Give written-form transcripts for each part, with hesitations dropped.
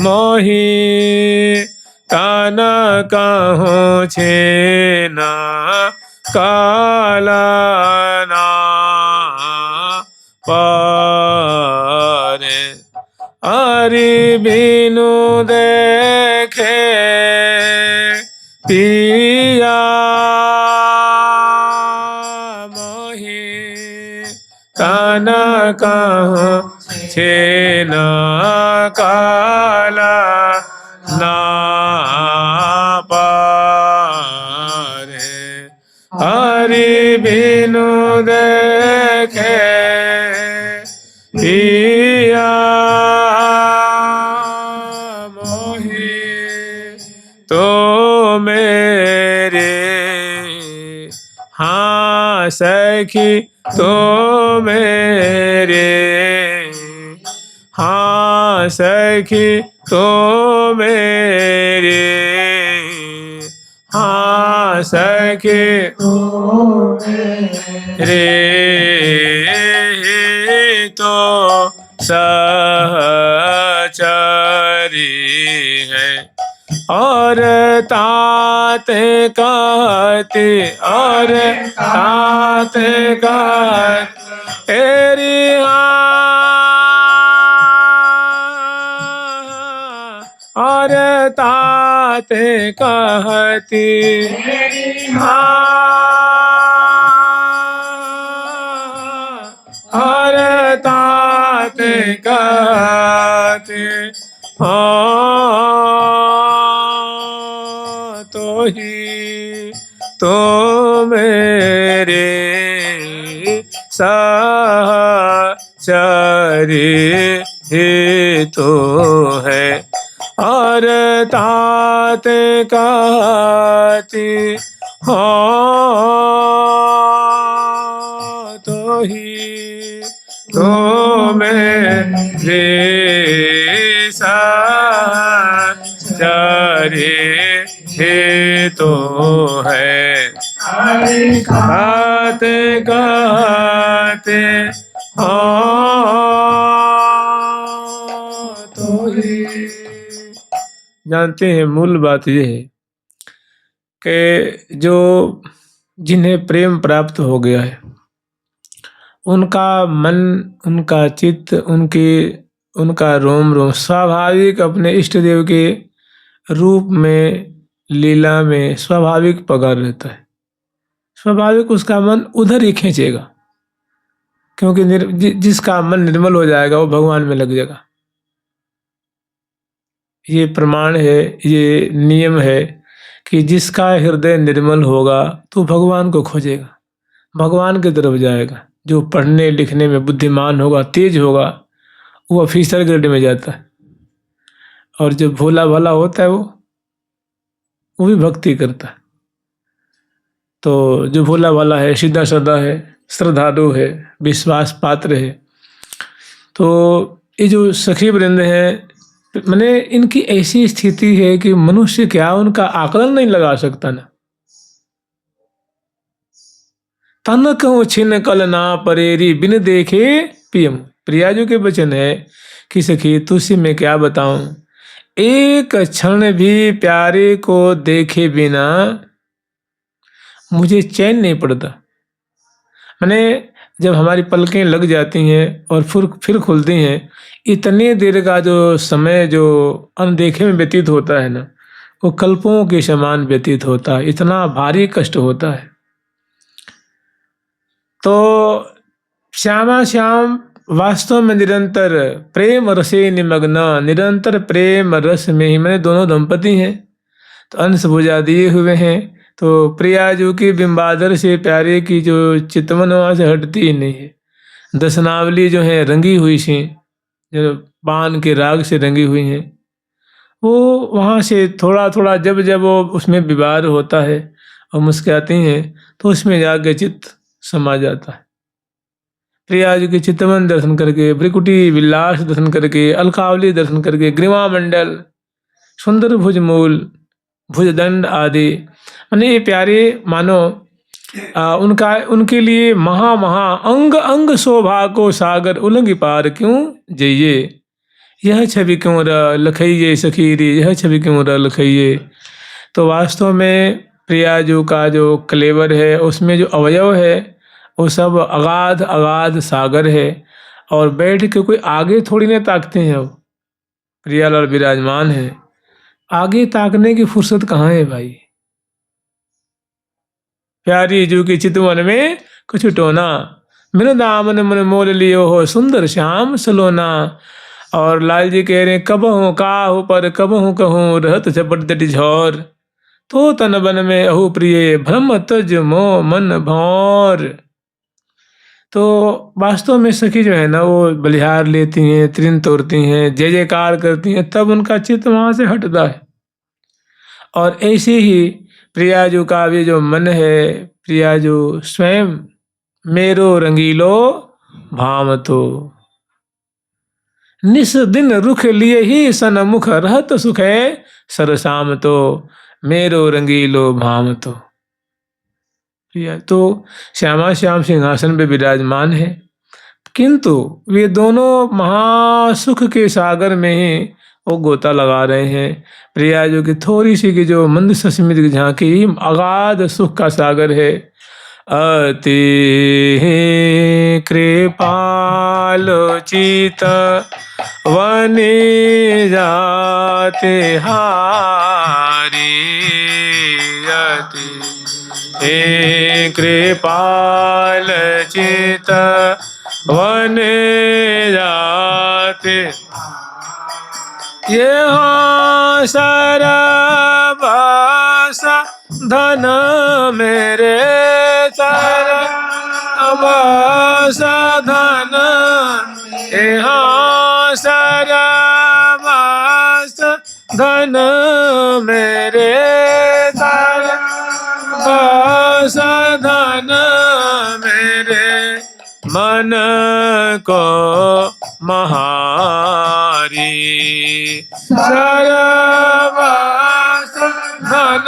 मोहि कान कहूँ छेना कालना पारे हरि बिनु देखे पिया मोहि कान कहूँ छेना काला ना पारे हरि बिनु देखे पिया मोहि तो मेरे हाँ सखी तो मेरे हाँ सखी तो मेरे हाँ सखी रे तो सहचरी है और ताते कहते और ताते कहते तेरी और ताते कहती और ताते कहते तो ही तो मेरे सहचरी ही तो है और ताते कहती तो ही तो मेरे सहचरी ही तो है कहते कहते तो ही। जानते हैं मूल बात यह है कि जो जिन्हें प्रेम प्राप्त हो गया है उनका मन उनका चित्त उनका रोम रोम स्वाभाविक अपने इष्ट देव के रूप में लीला में स्वाभाविक पगार रहता है। स्वाभाविक उसका मन उधर ही खींचेगा क्योंकि जिसका मन निर्मल हो जाएगा वो भगवान में लग जाएगा। ये प्रमाण है, ये नियम है कि जिसका हृदय निर्मल होगा तो भगवान को खोजेगा, भगवान की तरफ जाएगा। जो पढ़ने लिखने में बुद्धिमान होगा, तेज होगा, वो ऑफिसर ग्रेड में जाता है। और जो भोला भाला होता है वो भी भक्ति करता है। तो जो भोला भाला है, सीधा साधा है, श्रद्धालु है, विश्वास पात्र है, तो ये जो सखी वृंद है मैंने इनकी ऐसी स्थिति है कि मनुष्य क्या उनका आकलन नहीं लगा सकता ना। तन कहूँ छिन कल ना परेरी बिन देखे पियम। प्रियाजू के वचन है कि सखी तुझसे मैं क्या बताऊं, एक क्षण भी प्यारे को देखे बिना मुझे चैन नहीं पड़ता। मैंने जब हमारी पलकें लग जाती हैं और फिर खुलती हैं, इतने देर का जो समय जो अनदेखे में व्यतीत होता है ना, वो कल्पों के समान व्यतीत होता है। इतना भारी कष्ट होता है। तो श्यामा श्याम वास्तव में निरंतर प्रेम रसे निमग्न, निरंतर प्रेम रस में ही मैंने दोनों दंपति हैं, तो अंश भुजा दिए हुए हैं। तो प्रियाजू की बिंबादर से प्यारे की जो चितवन वहाँ से हटती ही नहीं है। दशनावली जो है रंगी हुई सी, जो पान के राग से रंगी हुई हैं, वो वहाँ से थोड़ा थोड़ा जब जब वो उसमें विवाद होता है और मुस्कुराती हैं तो उसमें जाके चित्त समा जाता है। प्रियाजू के चितवन दर्शन करके, भ्रिकुटी विलास दर्शन करके, अलकावली दर्शन करके, ग्रीवा मंडल, सुंदर भुजमूल, भुजदंड आदि, माने ये प्यारे मानो उनके लिए महा अंग अंग शोभा को सागर उलंग पार क्यों जइए। यह छवि क्यों लखइये सखी रे, यह छवि क्यों लखइये। तो वास्तव में प्रियाजू का जो कलेवर है उसमें जो अवयव है वो सब अगाध अगाध सागर है, और बैठ के कोई आगे थोड़ी ना ताकते हैं। अब प्रियालाल विराजमान है, आगे ताकने की फुर्सत कहाँ है भाई। प्यारी जू की चितवन में कुछ टोना, मेरे दामन मन मोल लियो हो सुंदर श्याम सलोना। और लाल जी कह रहे हैं कब हूँ काहू पर कब हूँ कहूँ रहत झपट दटी झौर, तो तन बन में अहु प्रिय भ्रम तज मो मन भौर। तो वास्तव में सखी जो है ना वो बलिहार लेती हैं, त्रिन तोड़ती हैं, जय जयकार करती हैं, तब उनका चित्त वहाँ से हटता है। और ऐसे ही प्रियाजू का भी जो मन है, प्रियाजू स्वयं मेरो रंगीलो भाम तो, निस दिन रुख लिए ही सन मुख रहत सुख है सरसाम तो, मेरो रंगीलो भाम तो। प्रिया तो श्यामा श्याम सिंहासन पे विराजमान है, किंतु वे दोनों महासुख के सागर में ही वो गोता लगा रहे हैं। प्रिया जो कि थोड़ी सी की जो मंद सस्मित की झांकी अगाध सुख का सागर है। अति कृपालोचित वने जाते हारी, अति कृपालचित वने जाते, ये सरबस धन मेरे सरबस धन, यहाँ सरबस धन मेरे सरबस धन मेरे, मन को महारी सरबस धन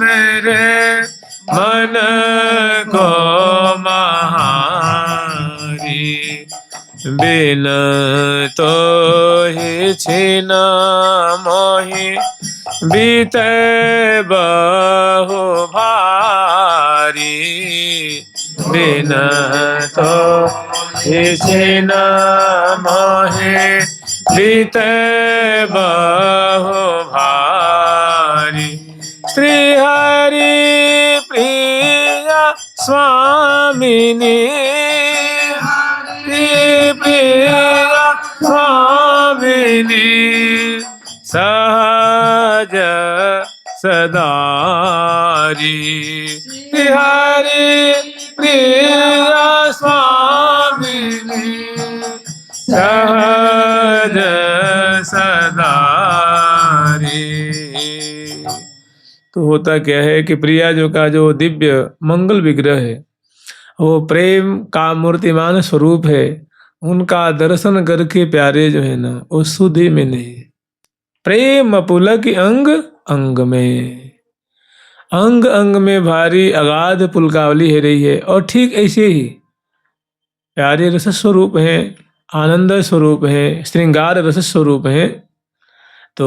मेरे, मन को महारी। बिन तो ही छिन मोहि बीते बहु भारी, बिन तो ही छिन मोहि बीते बहु भारी। श्री हरि प्रिया स्वामिनी, प्रिया स्वामिनी, सहज सदारी। श्री हरि प्रिया स्वामिनी, सहज सदारी। तो होता क्या है कि प्रिया जो का जो दिव्य मंगल विग्रह है वो प्रेम का मूर्तिमान स्वरूप है। उनका दर्शन करके प्यारे जो है ना वो सुधि में नहीं, प्रेम पुलक अंग अंग में, अंग अंग में भारी अगाध पुलकावली है रही है। और ठीक ऐसे ही प्यारे रस स्वरूप हैं, आनंद स्वरूप हैं, श्रृंगार रस स्वरूप हैं। तो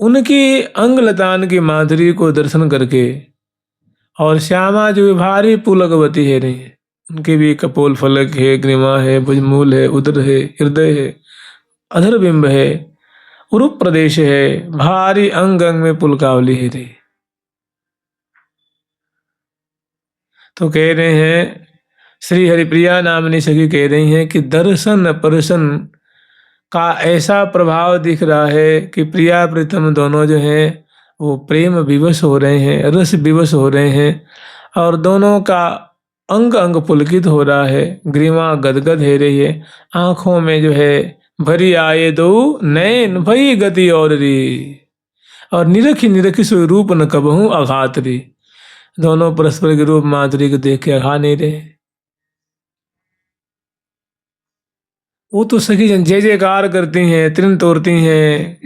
उनकी अंग लतान की माधुरी को दर्शन करके, और श्यामा जो भारी पुलकवती है रही है, उनके भी कपोल फलक है, ग्रीमा है, भुजमूल है, उदर है, हृदय है, अधर बिंब है, उरूप प्रदेश है, भारी अंग अंग में पुलकावली है रही। तो कह रहे हैं श्री हरिप्रिया नामनी सखी कह रही हैं कि दर्शन परसन का ऐसा प्रभाव दिख रहा है कि प्रिया प्रीतम दोनों जो हैं वो प्रेम विवश हो रहे हैं, रस विवश हो रहे हैं, और दोनों का अंग अंग पुलकित हो रहा है, ग्रीवा गदगद है रही है, आंखों में जो है भरी आए दो नैन भई गति और री, और निरखी निरखी सो रूप न कबहूँ अघात री। दोनों परस्पर के रूप माधुरी को देख के अघा नहीं रहे। वो तो सखी जन जय जयकार करती हैं, तृण तोड़ती हैं,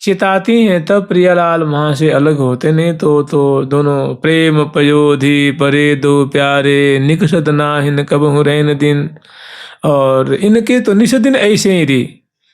चिताती हैं, तब प्रियालाल वहाँ से अलग होते। नहीं तो दोनों प्रेम पयोधि परे दो प्यारे, निकषत नाहिन कबहु रैन दिन। और इनके तो निश दिन ऐसे ही रही,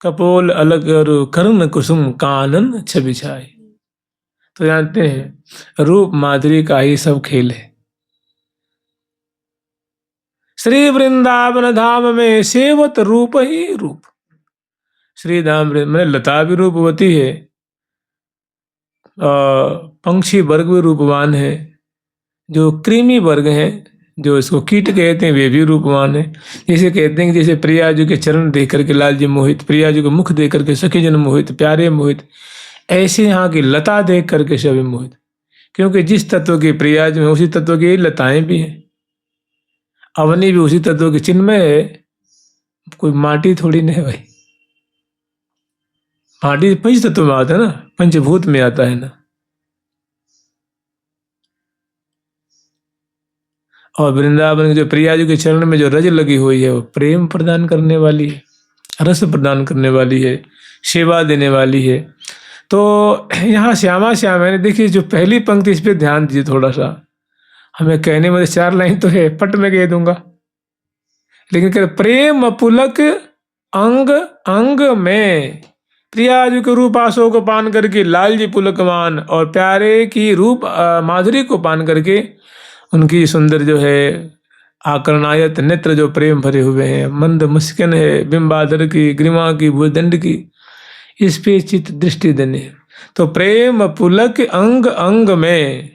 कपोल अलग और कर्ण कुसुम कानन छवि छाई। तो जानते हैं रूप माधुरी का ही सब खेल है। श्री वृंदावन धाम में सेवत रूप ही रूप। श्री धाम में लता भी रूपवती है, पंक्षी वर्ग भी रूपवान है, जो कृमि वर्ग है, जो इसको कीट कहते हैं, वे भी रूपवान है। जैसे कहते हैं कि जैसे प्रिया जी के चरण देख करके लाल जी मोहित, प्रिया जी को मुख देख करके सखी जन मोहित, प्यारे मोहित, ऐसे यहाँ की लता देख करके सभी मोहित। क्योंकि जिस तत्व की प्रिया जी में उसी तत्व की लताएं भी हैं। अवनी भी उसी तत्व की चिन्मय है, कोई माटी थोड़ी नहीं भाई। माटी पंच तत्व में आता है ना, पंचभूत में आता है ना। और वृंदावन जो प्रिया जी के चरण में जो रज लगी हुई है वो प्रेम प्रदान करने वाली है, रस प्रदान करने वाली है, सेवा देने वाली है। तो यहाँ श्यामा श्याम है, देखिए जो पहली पंक्ति, इस पर ध्यान दीजिए थोड़ा सा। हमें कहने में 4 लाइन तो है, पट में कह दूंगा, लेकिन कह प्रेम पुलक अंग अंग में, प्रिया जी के रूप आसो को पान करके लाल जी पुलकमान, और प्यारे की रूप माधुरी को पान करके उनकी सुंदर जो है आकर्णायत नेत्र जो प्रेम भरे हुए हैं, मंद मुस्किन है बिंबाधर की, ग्रीवा की, भुजदंड की, इस पे चित्त दृष्टि देने। तो प्रेम पुलक अंग अंग में,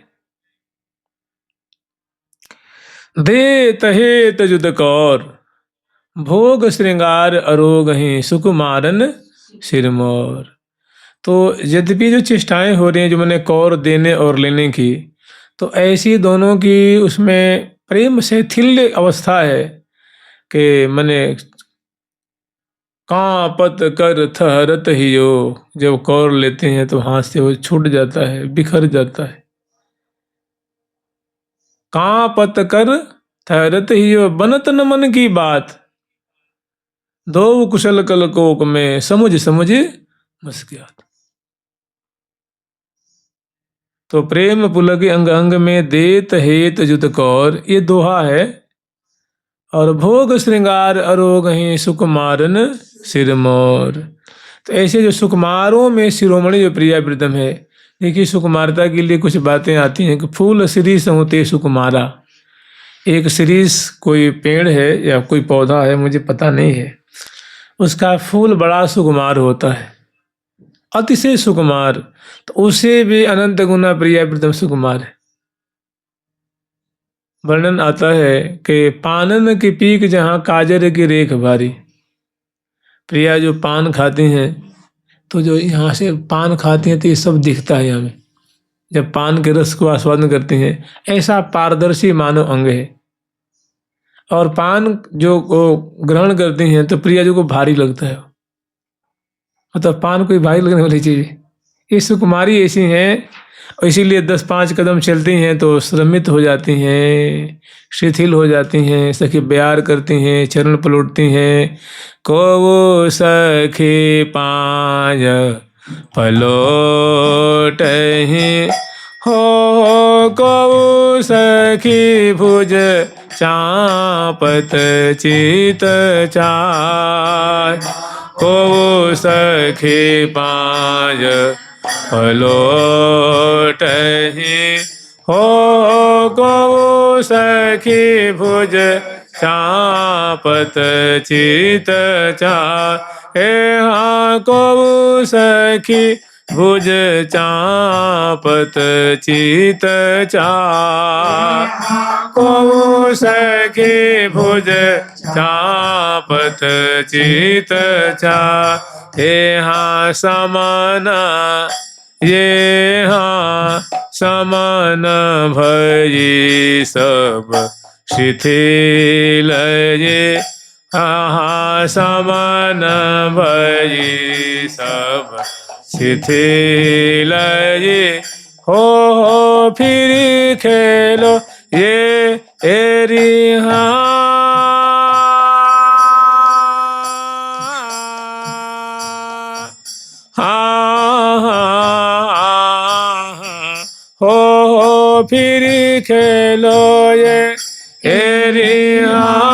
दे तहे तजुद कौर, भोग श्रृंगार अरोग ही सुकुमारन सिरमौर। तो यद्यपि जो चेष्टाएं हो रही हैं जो मैंने कौर देने और लेने की, तो ऐसी दोनों की उसमें प्रेम से थिल्य अवस्था है कि मैंने कांपत कर थहरत ही हो, जब कौर लेते हैं तो हाथ से वो छूट जाता है, बिखर जाता है। कांपत कर थहरत ही हो, बनत न मन की बात, दो कुशल कल कोक में समुझ समुझ मुस्कियात। तो प्रेम पुलक अंग अंग में, देत हेत जुत कौर, ये दोहा है। और भोग श्रृंगार अरोग ही सुकुमारन सिरमौर। तो ऐसे जो सुकुमारों में शिरोमणि जो प्रिया प्रीतम है, देखिए सुकुमारता के लिए कुछ बातें आती हैं कि फूल शिरीष होते सुकुमारा। एक शिरीष कोई पेड़ है या कोई पौधा है, मुझे पता नहीं है, उसका फूल बड़ा सुकुमार होता है, अतिशय सुकुमार, तो उसे भी अनंत गुना प्रिया प्रीतम सुकुमार है। वर्णन आता है कि पानन की पीक जहाँ काजर की रेख भारी। प्रिया जो पान खाती हैं, तो जो यहाँ से पान खाती हैं तो ये सब दिखता है हमें, जब पान के रस को आस्वादन करती हैं, ऐसा पारदर्शी मानव अंग है। और पान जो ग्रहण करती हैं तो प्रिया जी को भारी लगता है, मतलब पान कोई भारी लगने वाली चीज़ है। ये सुकुमारी ऐसी हैं, और इसीलिए 10-5 कदम चलती हैं तो श्रमित हो जाती हैं, शिथिल हो जाती हैं, सखी प्यार करती हैं, चरण पलटती हैं। को वो सखी पाँच पलोट हो, को सखी भुज चापत चित चाय, को सखी पाँच पलोटहि हो, को सखी भुज चापत चित चाहे, हाँ को सखी भुज चापत चित चाहे, को सखी भुज चापत चित चाहे, हाँ समाना ये हाँ समान भई सब शिथिल ये, हाँ समान भई सब शिथिल ये, हो फिर खेलो ये एरी हाँ, हो फिर खेलो ये एरी हाँ,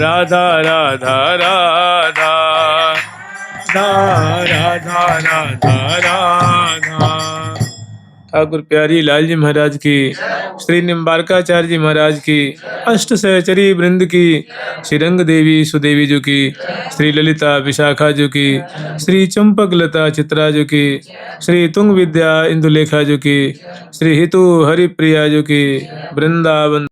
राधा राधा राधा राधा राधा राधा। ठाकुर प्यारी लाल जी महाराज की, श्री निम्बारकाचार्य जी महाराज की, अष्ट सहचरी वृंद की, श्री रंग देवी सुदेवी जी की, श्री ललिता विशाखा जी की, श्री चंपक लता चित्रा जी की, श्री तुंग विद्या इंदुलेखा जी की, श्री हितु हरिप्रिया जी की, वृंदावन।